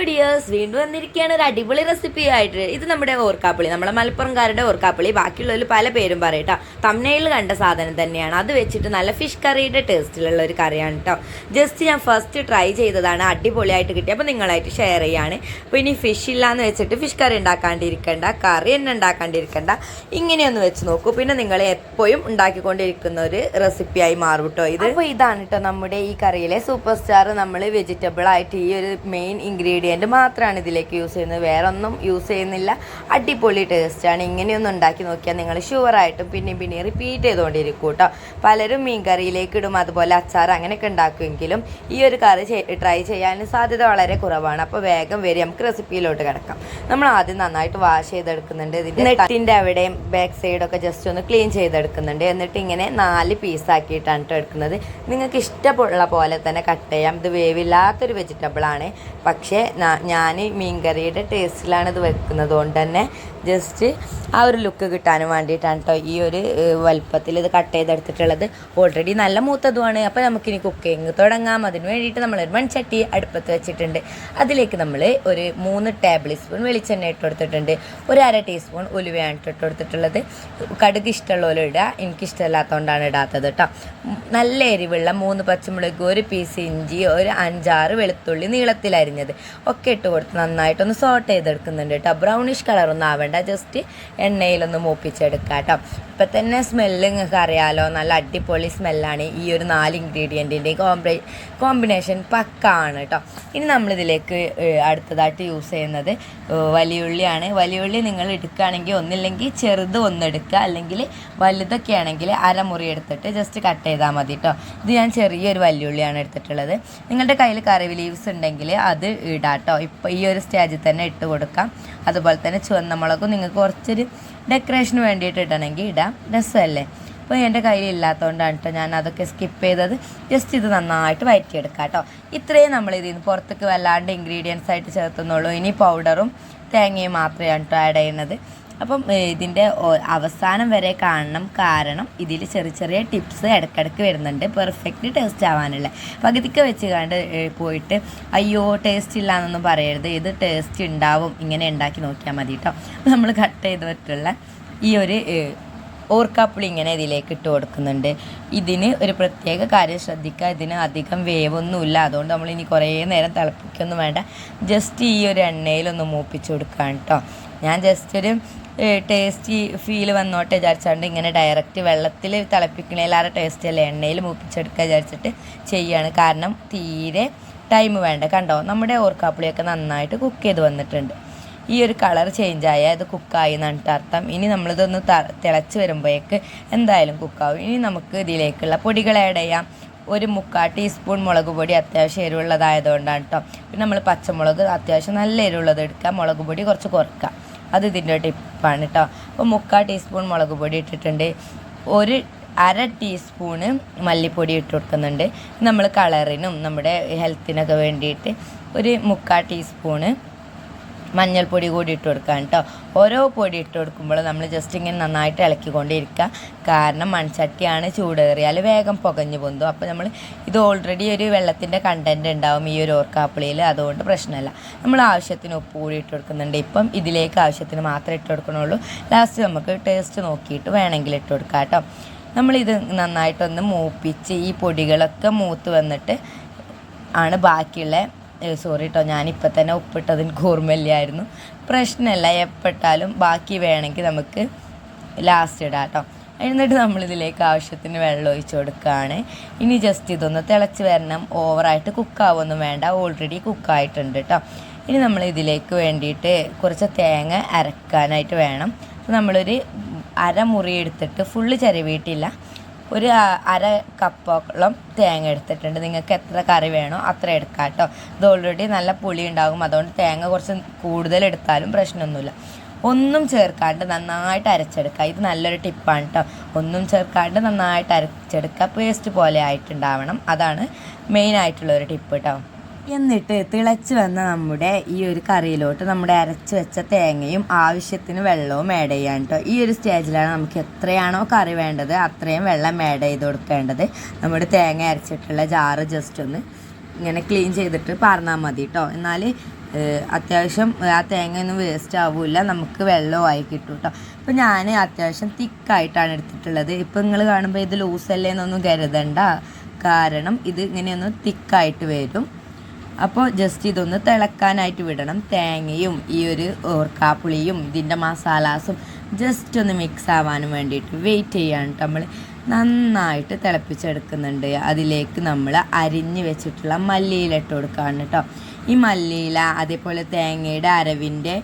Hello dears, വീണ്ടും വന്നിരിക്കുകയാണ് ഒരു അടിപൊളി റെസിപ്പി ആയിട്ട്. ഇത് നമ്മുടെ ഓർക്കാപ്പുളി, നമ്മളെ മലപ്പുറംകാരുടെ ഓർക്കാപ്പുളി. ബാക്കിയുള്ളവർ പല പേരും പറയട്ടോ. തമിഴ്നാട്ടിൽ കണ്ട സാധനം തന്നെയാണ്. അത് വെച്ചിട്ട് നല്ല ഫിഷ് കറിയുടെ ടേസ്റ്റിലുള്ള ഒരു കറിയാണ് കേട്ടോ. ജസ്റ്റ് ഞാൻ ഫസ്റ്റ് ട്രൈ ചെയ്തതാണ്, അടിപൊളിയായിട്ട് കിട്ടി. അപ്പോൾ നിങ്ങളായിട്ട് ഷെയർ ചെയ്യാണ്. അപ്പോൾ ഇനി ഫിഷ് ഇല്ലാന്ന് വെച്ചിട്ട് ഫിഷ് കറി ഉണ്ടാക്കാണ്ടിരിക്കണ്ട, കറി തന്നെ ഉണ്ടാക്കാണ്ടിരിക്കണ്ട, ഇങ്ങനെയൊന്ന് വെച്ച് നോക്കൂ. പിന്നെ നിങ്ങൾ എപ്പോഴും ഉണ്ടാക്കിക്കൊണ്ടിരിക്കുന്ന ഒരു റെസിപ്പിയായി മാറും കേട്ടോ ഇത്. അപ്പോൾ ഇതാണ് കേട്ടോ നമ്മുടെ ഈ കറിയിലെ സൂപ്പർ സ്റ്റാർ. നമ്മൾ വെജിറ്റബിൾ ആയിട്ട് ഈ ഒരു മെയിൻ ഇൻഗ്രീഡിയൻറ്റ് മാത്രമാണ് ഇതിലേക്ക് യൂസ് ചെയ്യുന്നത്, വേറെ ഒന്നും യൂസ് ചെയ്യുന്നില്ല. അടിപൊളി ടേസ്റ്റാണ്. ഇങ്ങനെയൊന്നും ഉണ്ടാക്കി നോക്കിയാൽ നിങ്ങൾ ഷുവറായിട്ടും പിന്നെ റിപ്പീറ്റ് ചെയ്തുകൊണ്ടിരിക്കും കേട്ടോ. പലരും മീൻ കറിയിലേക്ക് ഇടും, അതുപോലെ അച്ചാർ അങ്ങനെയൊക്കെ ഉണ്ടാക്കുമെങ്കിലും ഈ ഒരു കറി ട്രൈ ചെയ്യാൻ സാധ്യത വളരെ കുറവാണ്. അപ്പോൾ വേഗം വരും, നമുക്ക് റെസിപ്പിയിലോട്ട് കിടക്കാം. നമ്മൾ ആദ്യം നന്നായിട്ട് വാഷ് ചെയ്തെടുക്കുന്നുണ്ട്. ഇതിൻ്റെ നെറ്റിൻ്റെ അവിടെയും ബാക്ക് സൈഡൊക്കെ ജസ്റ്റ് ഒന്ന് ക്ലീൻ ചെയ്തെടുക്കുന്നുണ്ട്. എന്നിട്ട് ഇങ്ങനെ 4 പീസാക്കിയിട്ടാണ് കേട്ടോ എടുക്കുന്നത്. നിങ്ങൾക്ക് ഇഷ്ടമുള്ള പോലെ തന്നെ കട്ട് ചെയ്യാം. ഇത് വേവില്ലാത്തൊരു വെജിറ്റബിളാണ്, പക്ഷേ ഞാൻ മീൻകറിയുടെ ടേസ്റ്റിലാണ് ഇത് വെക്കുന്നത് കൊണ്ട് തന്നെ ജസ്റ്റ് ആ ഒരു ലുക്ക് കിട്ടാനും വേണ്ടിയിട്ടാണ് കേട്ടോ ഈ ഒരു വലുപ്പത്തിൽ ഇത് കട്ട് ചെയ്തെടുത്തിട്ടുള്ളത്. ഓൾറെഡി നല്ല മൂത്തതുമാണ്. അപ്പോൾ നമുക്കിനി കുക്കിങ് തുടങ്ങാം. അതിന് വേണ്ടിയിട്ട് നമ്മളൊരു മൺചട്ടി അടുപ്പത്ത് വെച്ചിട്ടുണ്ട്. അതിലേക്ക് നമ്മൾ ഒരു 3 ടേബിൾ സ്പൂൺ വെളിച്ചെണ്ണ ഇട്ട് കൊടുത്തിട്ടുണ്ട്. ഒരു 1/2 ടീസ്പൂൺ ഉലുവയാണ് ഇട്ട് കൊടുത്തിട്ടുള്ളത്. കടുക് ഇഷ്ടമുള്ള ഇടുക, എനിക്കിഷ്ടമില്ലാത്തതുകൊണ്ടാണ് ഇടാത്തത് കേട്ടോ. നല്ല എരിവുള്ള 3 പച്ചമുളക്, ഒരു പീസ് ഇഞ്ചി, ഒരു 5-6 വെളുത്തുള്ളി നീളത്തിലരിഞ്ഞത് ഒക്കെ ഇട്ട് കൊടുത്ത് നന്നായിട്ടൊന്ന് സോട്ട് ചെയ്തെടുക്കുന്നുണ്ട് കേട്ടോ. ബ്രൗണിഷ് കളറൊന്നും ആവേണ്ട, ജസ്റ്റ് എണ്ണയിലൊന്ന് മൂപ്പിച്ചെടുക്കുക കേട്ടോ. ഇപ്പം തന്നെ സ്മെല്ല് നിങ്ങൾക്ക് അറിയാമല്ലോ, നല്ല അടിപൊളി സ്മെല്ലാണ്. ഈ ഒരു 4 ഇൻഗ്രീഡിയൻറ്റിൻ്റെ കോമ്പിനേഷൻ പക്കാണ് കേട്ടോ. ഇനി നമ്മളിതിലേക്ക് അടുത്തതായിട്ട് യൂസ് ചെയ്യുന്നത് വലിയുള്ളിയാണ്. വലിയുള്ളി നിങ്ങൾ എടുക്കുകയാണെങ്കിൽ ഒന്നില്ലെങ്കിൽ ചെറുത് ഒന്നെടുക്കുക, അല്ലെങ്കിൽ വലുതൊക്കെ ആണെങ്കിൽ അരമുറി എടുത്തിട്ട് ജസ്റ്റ് കട്ട് ചെയ്താൽ മതി കേട്ടോ. ഇത് ഞാൻ ചെറിയൊരു വലിയുള്ളിയാണ് എടുത്തിട്ടുള്ളത്. നിങ്ങളുടെ കയ്യിൽ കറി ലീവ്സ് ഉണ്ടെങ്കിൽ അത് ഇടാം കേട്ടോ. ഇപ്പോൾ ഈ ഒരു സ്റ്റേജിൽ തന്നെ ഇട്ട് കൊടുക്കാം. അതുപോലെ തന്നെ ചുവന്ന മുളകും നിങ്ങൾക്ക് കുറച്ചൊരു ഡെക്കറേഷന് വേണ്ടിയിട്ട് ഇടണമെങ്കിൽ ഇടാം, രസമല്ലേ. അപ്പോൾ എൻ്റെ കയ്യിൽ ഇല്ലാത്തതുകൊണ്ടാണ് കേട്ടോ ഞാൻ അതൊക്കെ സ്കിപ്പ് ചെയ്തത്. ജസ്റ്റ് ഇത് നന്നായിട്ട് വഴറ്റിയെടുക്കാം കേട്ടോ. ഇത്രയും നമ്മൾ ഇതിൽ നിന്ന് പുറത്തേക്ക് വല്ലാണ്ട് ഇൻഗ്രീഡിയൻസ് ആയിട്ട് ചേർത്തുന്നുള്ളൂ. ഇനി പൗഡറും തേങ്ങയും മാത്രമാണ് കേട്ടോ ആഡ് ചെയ്യുന്നത്. അപ്പം ഇതിൻ്റെ അവസാനം വരെ കാണണം, കാരണം ഇതിൽ ചെറിയ ടിപ്സ് ഇടയ്ക്കിടയ്ക്ക് വരുന്നുണ്ട് പെർഫെക്റ്റ് ടേസ്റ്റ് ആവാനുള്ള. പകുതിക്ക് വെച്ച് കണ്ട് പോയിട്ട് അയ്യോ ടേസ്റ്റ് ഇല്ല എന്നൊന്നും പറയരുത്. ഇത് ടേസ്റ്റ് ഉണ്ടാവും, ഇങ്ങനെ ഉണ്ടാക്കി നോക്കിയാൽ മതി കേട്ടോ. നമ്മൾ കട്ട് ചെയ്തിട്ടുള്ള ഈ ഒരു ഓർക്കാപ്പുളി ഇങ്ങനെ ഇതിലേക്ക് ഇട്ട് കൊടുക്കുന്നുണ്ട്. ഇതിന് ഒരു പ്രത്യേക കാര്യം ശ്രദ്ധിക്കുക, ഇതിന് അധികം വേവൊന്നുമില്ല. അതുകൊണ്ട് നമ്മൾ ഇനി കുറേ നേരം തിളപ്പിക്കൊന്നും വേണ്ട, ജസ്റ്റ് ഈ ഒരു എണ്ണയിലൊന്ന് മൂപ്പിച്ച് കൊടുക്കുകയാണ് കേട്ടോ. ഞാൻ ജസ്റ്റ് ഒരു ടേസ്റ്റി ഫീൽ വന്നോട്ടെ വിചാരിച്ചുകൊണ്ട് ഇങ്ങനെ ഡയറക്റ്റ് വെള്ളത്തിൽ തിളപ്പിക്കണേലേറെ ടേസ്റ്റ് അല്ലേ എണ്ണയിൽ മൂപ്പിച്ചെടുക്കുക വിചാരിച്ചിട്ട് ചെയ്യാണ്. കാരണം തീരെ ടൈം വേണ്ട. കണ്ടോ, നമ്മുടെ ഓർക്കാപ്പുളിയൊക്കെ നന്നായിട്ട് കുക്ക് ചെയ്ത് വന്നിട്ടുണ്ട്. ഈ ഒരു കളർ ചേഞ്ചായ ഇത് കുക്കായി എന്നിട്ട് അർത്ഥം. ഇനി നമ്മളിതൊന്ന് തിളച്ച് വരുമ്പോഴേക്ക് എന്തായാലും കുക്കാവും. ഇനി നമുക്ക് ഇതിലേക്കുള്ള പൊടികൾ ആഡ് ചെയ്യാം. ഒരു 3/4 ടീസ്പൂൺ മുളക് പൊടി, അത്യാവശ്യം എരിവുള്ളതായതുകൊണ്ടാണ് കേട്ടോ. പിന്നെ നമ്മൾ പച്ചമുളക് അത്യാവശ്യം നല്ല എരിവുള്ളത് എടുക്കുക, മുളക് പൊടി കുറച്ച് കുറക്കുക. അത് ഇതിൻ്റെ ടിപ്പാണ് കേട്ടോ. അപ്പോൾ 3/4 ടീസ്പൂൺ മുളക് പൊടി ഇട്ടിട്ടുണ്ട്. ഒരു 1/2 ടീസ്പൂണ് മല്ലിപ്പൊടി ഇട്ട് കൊടുക്കുന്നുണ്ട്. നമ്മൾ കളറിനും നമ്മുടെ ഹെൽത്തിനൊക്കെ വേണ്ടിയിട്ട് ഒരു 3/4 ടീസ്പൂണ് മഞ്ഞൾപ്പൊടി കൂടി ഇട്ട് കൊടുക്കാം കേട്ടോ. ഓരോ പൊടി ഇട്ട് കൊടുക്കുമ്പോൾ നമ്മൾ ജസ്റ്റ് ഇങ്ങനെ നന്നായിട്ട് ഇളക്കിക്കൊണ്ടിരിക്കുക. കാരണം മൺചട്ടിയാണ്, ചൂടേറിയാൽ വേഗം പുകഞ്ഞു പൊന്തും. അപ്പോൾ നമ്മൾ ഇത് ഓൾറെഡി ഒരു വെള്ളത്തിൻ്റെ കണ്ടൻറ്റ് ഉണ്ടാവും ഈ ഒരു ഓർക്കാപ്പുളിയിൽ, അതുകൊണ്ട് പ്രശ്നമില്ല. നമ്മൾ ആവശ്യത്തിന് ഉപ്പ് കൂടി ഇട്ട് കൊടുക്കുന്നുണ്ട്. ഇപ്പം ഇതിലേക്ക് ആവശ്യത്തിന് മാത്രമേ ഇട്ട് കൊടുക്കണുള്ളൂ. ലാസ്റ്റ് നമുക്ക് ടേസ്റ്റ് നോക്കിയിട്ട് വേണമെങ്കിൽ ഇട്ട് കൊടുക്കാം കേട്ടോ. നമ്മളിത് നന്നായിട്ടൊന്ന് മൂപ്പിച്ച് ഈ പൊടികളൊക്കെ മൂത്ത് വന്നിട്ട് ആണ് ബാക്കിയുള്ള സോറി കേട്ടോ, ഞാനിപ്പോൾ തന്നെ ഉപ്പിട്ടത് എനിക്ക് ഓർമ്മയില്ലായിരുന്നു. പ്രശ്നമല്ല, എപ്പിട്ടാലും ബാക്കി വേണമെങ്കിൽ നമുക്ക് ലാസ്റ്റ് ഇടാം കേട്ടോ. എന്നിട്ട് നമ്മളിതിലേക്ക് ആവശ്യത്തിന് വെള്ളം ഒഴിച്ച് കൊടുക്കുകയാണ്. ഇനി ജസ്റ്റ് ഇതൊന്ന് തിളച്ച് വരണം, ഓവറായിട്ട് കുക്കാവൊന്നും വേണ്ട, ഓൾറെഡി കുക്കായിട്ടുണ്ട് കേട്ടോ. ഇനി നമ്മൾ ഇതിലേക്ക് വേണ്ടിയിട്ട് കുറച്ച് തേങ്ങ അരക്കാനായിട്ട് വേണം. നമ്മളൊരു അരമുറി എടുത്തിട്ട് ഫുള്ള് ചിരവിയിട്ടില്ല, ഒരു 1/2 കപ്പോളം തേങ്ങ എടുത്തിട്ടുണ്ട്. നിങ്ങൾക്ക് എത്ര കറി വേണോ അത്ര എടുക്കാം കേട്ടോ. ഇത് ഓൾറെഡി നല്ല പുളി ഉണ്ടാകും, അതുകൊണ്ട് തേങ്ങ കുറച്ച് കൂടുതൽ എടുത്താലും പ്രശ്നമൊന്നുമില്ല. ഒന്നും ചേർക്കാണ്ട് നന്നായിട്ട് അരച്ചെടുക്കുക. ഇത് നല്ലൊരു ടിപ്പാണ് കേട്ടോ. ഒന്നും ചേർക്കാണ്ട് നന്നായിട്ട് അരച്ചെടുക്കുക, പേസ്റ്റ് പോലെ ആയിട്ടുണ്ടാവണം. അതാണ് മെയിനായിട്ടുള്ളൊരു ടിപ്പ് കേട്ടോ. എന്നിട്ട് തിളച്ച് വന്ന നമ്മുടെ ഈ ഒരു കറിയിലോട്ട് നമ്മുടെ അരച്ച് വെച്ച തേങ്ങയും ആവശ്യത്തിന് വെള്ളവും ആഡ് ചെയ്യാൻ കേട്ടോ. ഈ ഒരു സ്റ്റേജിലാണ് നമുക്ക് എത്രയാണോ കറി വേണ്ടത് അത്രയും വെള്ളം ആഡ് ചെയ്ത് കൊടുക്കേണ്ടത്. നമ്മുടെ തേങ്ങ അരച്ചിട്ടുള്ള ജാറ് ജസ്റ്റ് ഒന്ന് ഇങ്ങനെ ക്ലീൻ ചെയ്തിട്ട് പറഞ്ഞാൽ മതി കേട്ടോ. എന്നാൽ അത്യാവശ്യം ആ തേങ്ങയൊന്നും വേസ്റ്റ് ആവില്ല, നമുക്ക് വെള്ളമായി കിട്ടും കേട്ടോ. അപ്പോൾ ഞാൻ അത്യാവശ്യം തിക്കായിട്ടാണ് എടുത്തിട്ടുള്ളത്. ഇപ്പോൾ നിങ്ങൾ കാണുമ്പോൾ ഇത് ലൂസല്ലേ എന്നൊന്നും കരുതണ്ട, കാരണം ഇത് ഇങ്ങനെയൊന്ന് തിക്കായിട്ട് വരും. അപ്പോൾ ജസ്റ്റ് ഇതൊന്ന് തിളക്കാനായിട്ട് വിടണം. തേങ്ങയും ഈ ഒരു ഓർക്കാപ്പുളിയും ഇതിൻ്റെ മസാലാസും ജസ്റ്റ് ഒന്ന് മിക്സ് ആവാനും വേണ്ടിയിട്ട് വെയിറ്റ് ചെയ്യാണ് നമ്മൾ. നന്നായിട്ട് തിളപ്പിച്ചെടുക്കുന്നുണ്ട്. അതിലേക്ക് നമ്മൾ അരിഞ്ഞ് വെച്ചിട്ടുള്ള മല്ലിയില ഇട്ട് കൊടുക്കുകയാണ് കേട്ടോ. ഈ മല്ലിയില അതേപോലെ തേങ്ങയുടെ അരവിൻ്റെ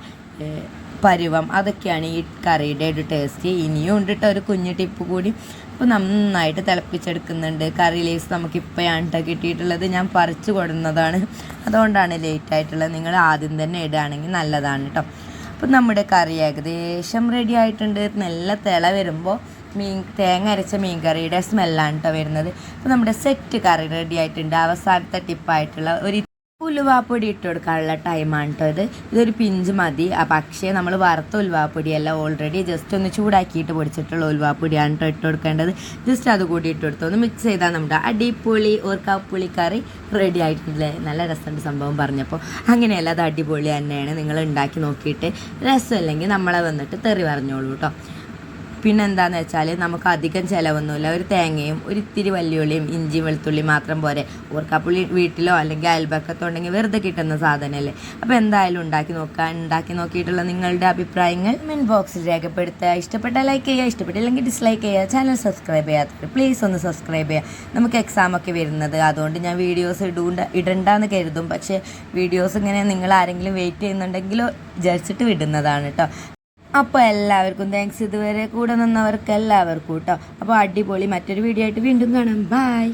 പരുവം അതൊക്കെയാണ് ഈ കറിയുടെ ഒരു ടേസ്റ്റ്. ഇനിയും ഉണ്ട് കേട്ടോ ഒരു കുഞ്ഞു ടിപ്പ് കൂടി. അപ്പോൾ നന്നായിട്ട് തിളപ്പിച്ചെടുക്കുന്നുണ്ട്. കറി ലീവ്സ് നമുക്കിപ്പോഴാണ് കേട്ടോ കിട്ടിയിട്ടുള്ളത്, ഞാൻ പറിച്ചു കൊടുക്കുന്നതാണ്, അതുകൊണ്ടാണ് ലേറ്റ് ആയിട്ടുള്ളത്. നിങ്ങൾ ആദ്യം തന്നെ ഇടുകയാണെങ്കിൽ നല്ലതാണ് കേട്ടോ. അപ്പോൾ നമ്മുടെ കറി ഏകദേശം റെഡി ആയിട്ടുണ്ട്. നല്ല തിള വരുമ്പോൾ തേങ്ങ അരച്ച മീൻ കറിയുടെ സ്മെല്ലാണ് കേട്ടോ വരുന്നത്. അപ്പോൾ നമ്മുടെ സെറ്റ് കറി റെഡി ആയിട്ടുണ്ട്. അവസാനത്തെ ടിപ്പായിട്ടുള്ള ഒരു ഉലുവാപ്പൊടി ഇട്ട് കൊടുക്കാനുള്ള ടൈമാണ് കേട്ടോ ഇത്. ഇതൊരു പിഞ്ച് മതി. പക്ഷേ നമ്മൾ വറുത്ത ഉലുവാപ്പൊടിയല്ല, ഓൾറെഡി ജസ്റ്റ് ഒന്ന് ചൂടാക്കിയിട്ട് പൊടിച്ചിട്ടുള്ള ഉലുവാപ്പൊടിയാണ് കേട്ടോ ഇട്ട് കൊടുക്കേണ്ടത്. ജസ്റ്റ് അത് കൂടി ഇട്ട് കൊടുത്ത് ഒന്ന് മിക്സ് ചെയ്താൽ നമ്മുടെ അടിപൊളി ഓർക്കാപ്പുളി കറി റെഡി ആയിട്ടില്ലേ. നല്ല രസമുണ്ട് സംഭവം പറഞ്ഞപ്പോൾ. അങ്ങനെയല്ല, അത് അടിപൊളി തന്നെയാണ്. നിങ്ങൾ ഉണ്ടാക്കി നോക്കിയിട്ട് രസമില്ലെങ്കിൽ നമ്മളെ വന്നിട്ട് തെറി പറഞ്ഞോളൂ കേട്ടോ. പിന്നെന്താണെന്ന് വെച്ചാൽ നമുക്ക് അധികം ചിലവൊന്നുമില്ല. ഒരു തേങ്ങയും ഒരു ഇത്തിരി വല്യുള്ളിയും ഇഞ്ചിയും വെളുത്തുള്ളിയും മാത്രം പോരെ. ഓർക്കാപ്പുളി വീട്ടിലോ അല്ലെങ്കിൽ അയൽപക്കത്തോ ഉണ്ടെങ്കിൽ വെറുതെ കിട്ടുന്ന സാധനമല്ലേ. അപ്പോൾ എന്തായാലും ഉണ്ടാക്കി നോക്കിയിട്ടുള്ള നിങ്ങളുടെ അഭിപ്രായങ്ങൾ കമൻറ്റ് ബോക്സിൽ രേഖപ്പെടുത്തുക. ഇഷ്ടപ്പെട്ടാൽ ലൈക്ക് ചെയ്യുക, ഇഷ്ടപ്പെട്ടില്ലെങ്കിൽ ഡിസ്ലൈക്ക് ചെയ്യുക. ചാനൽ സബ്സ്ക്രൈബ് ചെയ്യാത്തവർ പ്ലീസ് ഒന്ന് സബ്സ്ക്രൈബ് ചെയ്യുക. നമുക്ക് എക്സാമൊക്കെ വരുന്നത്, അതുകൊണ്ട് ഞാൻ വീഡിയോസ് ഇടണ്ടെന്ന് കരുതും. പക്ഷേ വീഡിയോസ് ഇങ്ങനെ നിങ്ങൾ ആരെങ്കിലും വെയിറ്റ് ചെയ്യുന്നുണ്ടെങ്കിലോ വിചാരിച്ചിട്ട് വിടുന്നതാണ് കേട്ടോ. അപ്പോൾ എല്ലാവർക്കും താങ്ക്സ്, ഇതുവരെ കൂടെ നിന്നവർക്ക് എല്ലാവർക്കും കേട്ടോ. അപ്പോൾ അടിപൊളി മറ്റൊരു വീഡിയോ ആയിട്ട് വീണ്ടും കാണാം. ബൈ.